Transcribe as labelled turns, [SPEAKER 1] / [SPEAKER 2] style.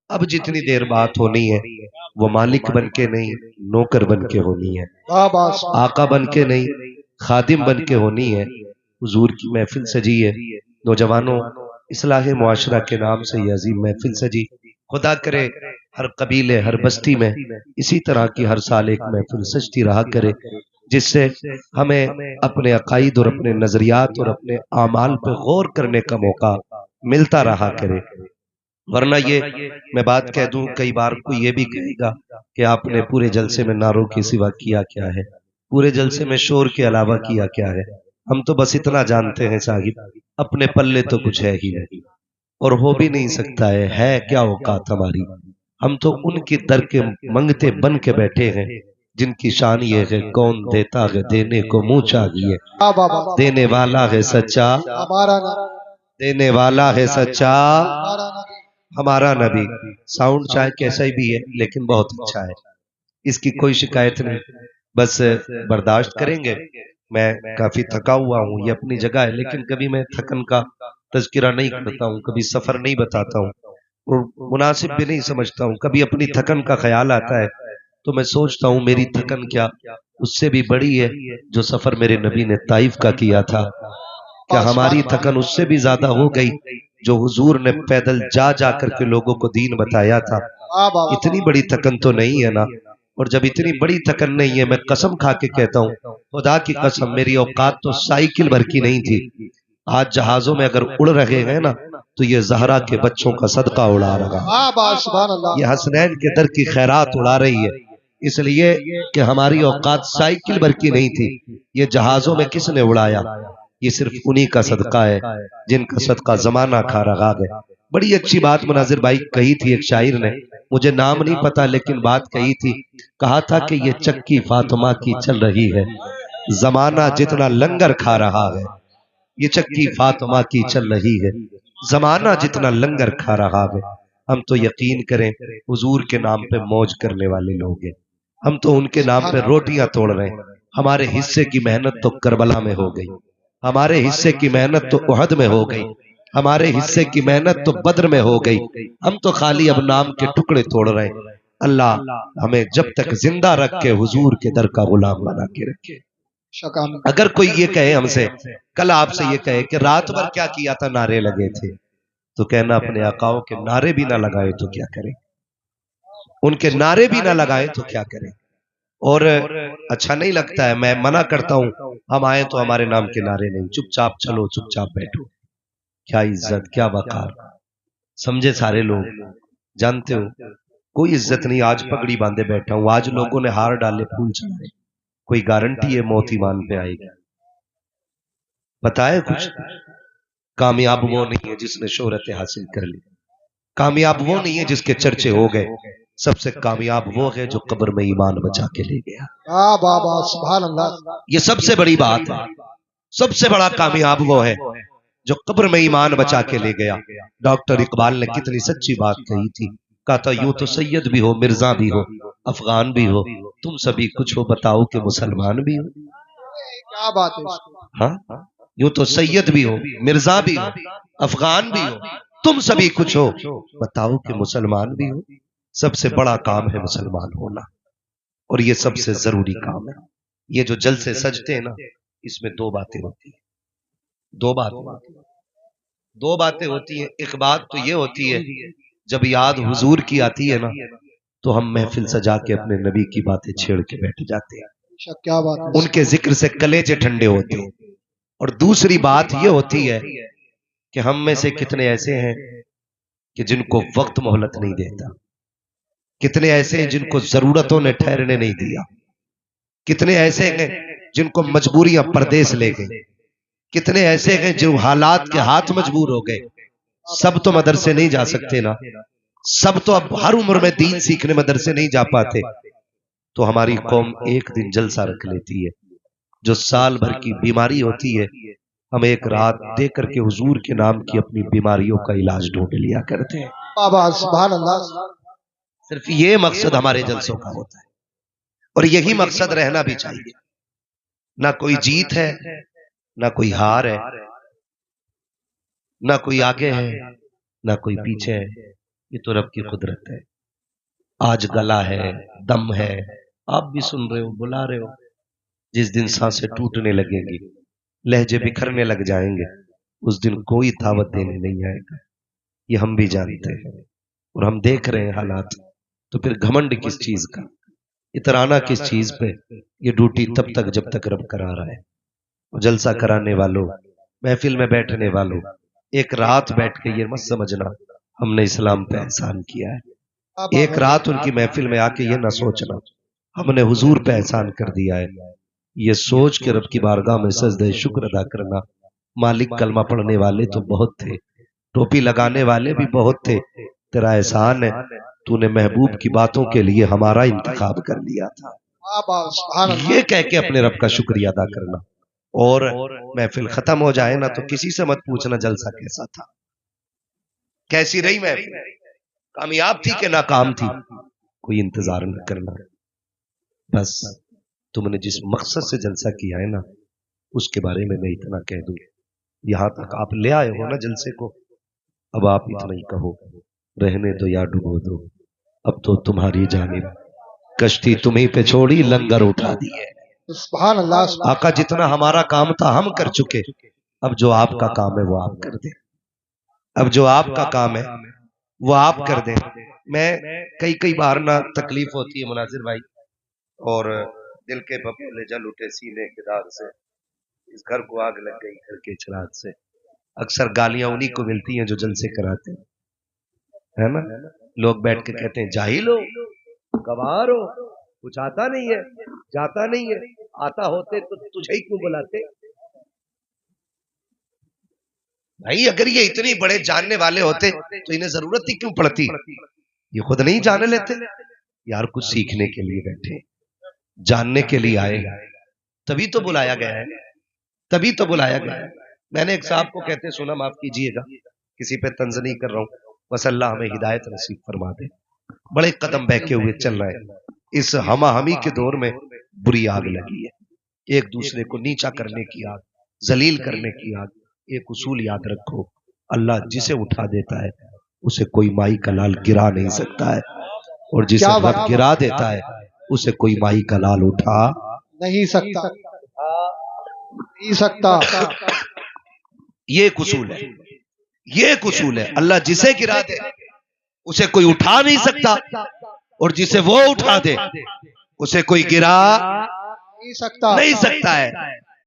[SPEAKER 1] اب جتنی دیر بات ہونی ہے وہ مالک بن کے نہیں، نوکر بن کے ہونی ہے، آقا بن کے نہیں، خادم بن کے ہونی ہے۔ حضور کی محفل سجی ہے، نوجوانوں اصلاح معاشرہ کے نام سے یہ عظیم محفل سجی، خدا کرے ہر قبیلے ہر بستی میں اسی طرح کی ہر سال ایک محفل سجتی رہا کرے، جس سے ہمیں اپنے عقائد اور اپنے نظریات اور اپنے اعمال پہ غور کرنے کا موقع ملتا رہا کرے۔ ورنہ یہ میں بات کہہ دوں، کئی بار کوئی یہ بھی کہے گا کہ آپ نے پورے جلسے میں نعروں کے سوا کیا کیا ہے، پورے جلسے میں شور کے علاوہ کیا کیا ہے۔ ہم تو بس اتنا جانتے ہیں صاحب، اپنے پلے تو کچھ ہے ہی نہیں اور ہو بھی نہیں سکتا ہے کیا اوقات ہماری۔ ہم تو ان کی در کے منگتے بن کے بیٹھے ہیں جن کی شان یہ ہے کون دیتا ہے دینے کو منہ چاہیے، دینے والا ہے سچا، دینے والا ہے سچا ہمارا نبی۔ ساؤنڈ چاہے کیسا ہی بھی ہے لیکن بہت اچھا ہے، اس کی کوئی شکایت نہیں، بس برداشت کریں گے۔ میں کافی تھکا ہوا ہوں، یہ اپنی جگہ ہے، لیکن کبھی میں تھکن کا تذکرہ نہیں کرتا ہوں، کبھی سفر نہیں بتاتا ہوں اور مناسب بھی نہیں سمجھتا ہوں۔ کبھی اپنی تھکن کا خیال آتا ہے تو میں سوچتا ہوں میری تھکن کیا اس سے بھی بڑی ہے جو سفر میرے نبی نے طائف کا کیا تھا، کیا ہماری تھکن اس سے بھی زیادہ ہو گئی جو حضور نے پیدل جا جا کر کے لوگوں کو دین بتایا تھا؟ اتنی بڑی تھکن تو نہیں ہے نا؟ اور جب اتنی بڑی تھکن نہیں ہے، میں قسم کھا کے کہتا ہوں، خدا کی قسم میری اوقات تو سائیکل بھر کی نہیں تھی۔ آج جہازوں میں اگر اڑ رہے ہیں نا تو یہ زہرا کے بچوں کا صدقہ اڑا رہا ہے، یہ حسنین کے در کی خیرات اڑا رہی ہے، اس لیے کہ ہماری اوقات سائیکل بھر کی نہیں تھی۔ یہ جہازوں میں کس نے اڑایا؟ یہ صرف انہی کا صدقہ ہے جن کا صدقہ زمانہ کھا رہا ہے۔ بڑی اچھی بات مناظر بھائی کہی تھی ایک شاعر نے، مجھے نام نہیں پتا لیکن بات کہی تھی، کہا تھا کہ یہ چکی فاطمہ کی چل رہی ہے، زمانہ جتنا لنگر کھا رہا ہے۔ یہ چکی فاطمہ کی چل رہی ہے، زمانہ جتنا لنگر کھا رہا ہے۔ ہم تو یقین کریں حضور کے نام پہ موج کرنے والے لوگ ہیں، ہم تو ان کے نام پہ روٹیاں توڑ رہے ہیں۔ ہمارے حصے کی محنت تو کربلا میں ہو گئی، ہمارے حصے کی محنت تو احد میں ہو گئی، ہمارے حصے کی محنت تو بدر میں ہو گئی، ہم تو خالی اب نام کے ٹکڑے توڑ رہے ہیں۔ اللہ ہمیں جب تک زندہ رکھ کے حضور کے در کا غلام بنا کے رکھے۔ اگر کوئی یہ کہے ہم سے، کل آپ سے یہ کہے کہ رات بھر کیا کیا تھا، نعرے لگے تھے، تو کہنا اپنے آقاؤں کے نعرے بھی نہ لگائے تو کیا کریں، ان کے نعرے بھی نہ لگائے تو کیا کریں۔ اور اچھا نہیں لگتا ہے، میں منع کرتا ہوں، ہم آئیں تو ہمارے نام کے نعرے نہیں، چپ چاپ چلو چپ چاپ بیٹھو۔ کیا عزت کیا وقار، سمجھے سارے لوگ، جانتے ہو کوئی عزت نہیں۔ آج پگڑی باندھے بیٹھا ہوں، آج لوگوں نے ہار ڈالے پھول چڑھائے، کوئی گارنٹی ہے موت ایمان پہ آئے گی؟ بتائے کچھ؟ کامیاب وہ نہیں ہے جس نے شہرت حاصل کر لی، کامیاب وہ نہیں ہے جس کے چرچے ہو گئے، سب سے کامیاب وہ ہے جو قبر میں ایمان بچا کے لے گیا۔ سبحان اللہ، یہ سب سے بڑی بات ہے، سب سے بڑا کامیاب وہ ہے جو قبر میں ایمان بچا کے لے گیا۔ ڈاکٹر اقبال نے کتنی سچی بات کہی تھی، کہا تھا یوں تو سید بھی ہو مرزا بھی ہو افغان بھی ہو، تم سبھی کچھ ہو بتاؤ کہ مسلمان بھی ہو۔ کیا بات ہے، ہاں یوں تو سید بھی ہو مرزا بھی ہو افغان بھی ہو، تم سبھی کچھ ہو بتاؤ کہ مسلمان بھی ہو۔ سب سے بڑا کام ہے مسلمان ہونا، اور یہ سب سے ضروری کام ہے۔ یہ جو جلسے سجتے ہیں نا، اس میں دو باتیں ہوتی ہیں، دو باتیں ہوتی ہیں۔ ایک بات تو یہ ہوتی ہے جب یاد حضور کی آتی ہے نا تو ہم محفل سجا کے اپنے نبی کی باتیں چھیڑ کے بیٹھ جاتے ہیں، ان کے ذکر سے کلیجے ٹھنڈے ہوتے ہیں۔ اور دوسری بات یہ ہوتی ہے کہ ہم میں سے کتنے ایسے ہیں کہ جن کو وقت مہلت نہیں دیتا، کتنے ایسے ہیں جن کو ضرورتوں نے ٹھہرنے نہیں دیا، کتنے ایسے ہیں جن کو مجبوریاں پردیس لے گئے، کتنے ایسے ہیں جو حالات کے ہاتھ مجبور ہو گئے۔ سب تو مدرسے نہیں جا سکتے نا، سب تو اب ہر عمر میں دین سیکھنے مدرسے نہیں جا پاتے، تو ہماری قوم ایک دن جلسہ رکھ لیتی ہے۔ جو سال بھر کی بیماری ہوتی ہے ہم ایک رات دے کر کے حضور کے نام کی اپنی بیماریوں کا علاج ڈھونڈ لیا کرتے ہیں۔ سبحان اللہ، صرف یہ مقصد ہمارے جلسوں کا ہوتا ہے، اور یہی مقصد رہنا بھی چاہیے۔ نہ کوئی جیت ہے نہ کوئی ہار ہے، نہ کوئی آگے ہے نہ کوئی پیچھے ہے، یہ تو رب کی قدرت ہے. آج گلا ہے، دم ہے، آپ بھی سن رہے ہو، بلا رہے ہو. جس دن سانسیں ٹوٹنے لگیں گی، لہجے بکھرنے لگ جائیں گے، اس دن کوئی دعوت دینے نہیں آئے گا. یہ ہم بھی جانتے ہیں اور ہم دیکھ رہے ہیں حالات. تو پھر گھمنڈ کس چیز کا، اترانا کس چیز پہ؟ یہ ڈیوٹی تب تک جب تک رب کرا رہا ہے. جلسہ کرانے والوں، محفل میں بیٹھنے والوں، ایک رات بیٹھ کے یہ مت سمجھنا ہم نے اسلام پہ احسان کیا ہے. ایک رات ان کی محفل میں آ کے یہ نہ سوچنا ہم نے حضور پہ احسان کر دیا ہے. یہ سوچ کے رب کی بارگاہ میں سجدہ شکر ادا کرنا. مالک کلمہ پڑھنے والے تو بہت تھے، ٹوپی لگانے والے بھی بہت تھے، تیرا احسان ہے تو نے محبوب کی باتوں کے لیے ہمارا انتخاب کر لیا تھا. یہ کہہ کے اپنے رب کا شکریہ ادا کرنا. اور محفل ختم ہو جائے نا تو کسی سے مت پوچھنا جلسہ کیسا تھا، کیسی رہی محفل، کامیاب تھی کہ ناکام تھی. کوئی انتظار نہ کرنا. بس تم نے جس مقصد سے جلسہ کیا ہے نا اس کے بارے میں اتنا کہہ دوں. یہاں تک آپ لے آئے ہو نا جلسے کو، اب آپ اتنا ہی کہو، رہنے دو یا ڈبو دو، اب تو تمہاری جانب کشتی تمہیں پہ چھوڑی، لنگر اٹھا دی ہے.
[SPEAKER 2] سبحان اللہ.
[SPEAKER 1] آقا جتنا ہمارا کام تھا ہم کر چکے، اب جو آپ کا کام ہے وہ آپ کر دیں. اب جو آپ کا کام ہے وہ آپ کر دیں. میں کئی بار نہ تکلیف ہوتی ہے مناظر بھائی، اور دل کے بھپولے جل اٹھے سینے کے داغ سے، اس گھر کو آگ لگ گئی گھر کے چراغ سے. اکثر گالیاں انہی کو ملتی ہیں جو جلسے کراتے ہیں، ہے نا. لوگ بیٹھ کے کہتے ہیں جاہل ہو، گوار ہو، کچھ آتا نہیں ہے، جاتا نہیں ہے. آتا ہوتے تو تجھے ہی کیوں بلاتے بھائی؟ اگر یہ اتنے بڑے جاننے والے ہوتے تو انہیں ضرورت ہی کیوں پڑتی؟ یہ خود نہیں جان لیتے. یار کچھ سیکھنے کے لیے بیٹھے، جاننے کے لیے آئے، تبھی تو بلایا گیا ہے، تبھی تو بلایا گیا ہے. میں نے ایک صاحب کو کہتے سنا، معاف کیجئے گا کسی پہ طنز نہیں کر رہا ہوں، بس اللہ ہمیں ہدایت نصیب فرما دے. بڑے قدم بہکے ہوئے چل رہے ہیں. اس ہما ہمی کے دور میں بری آگ لگی ہے، ایک دوسرے کو نیچا کرنے کی آگ، ذلیل کرنے کی آگ. ایک اصول یاد رکھو، اللہ جسے اٹھا دیتا ہے اسے کوئی مائی کا لال گرا نہیں سکتا ہے، اور جسے رب گرا دیتا ہے اسے کوئی مائی کا لال اٹھا
[SPEAKER 2] نہیں سکتا.
[SPEAKER 1] یہ ایک اصول ہے، یہ ایک اصول ہے. اللہ جسے گرا دے اسے کوئی اٹھا نہیں سکتا، اور جسے وہ اٹھا دے اسے کوئی گرا نہیں سکتا ہے.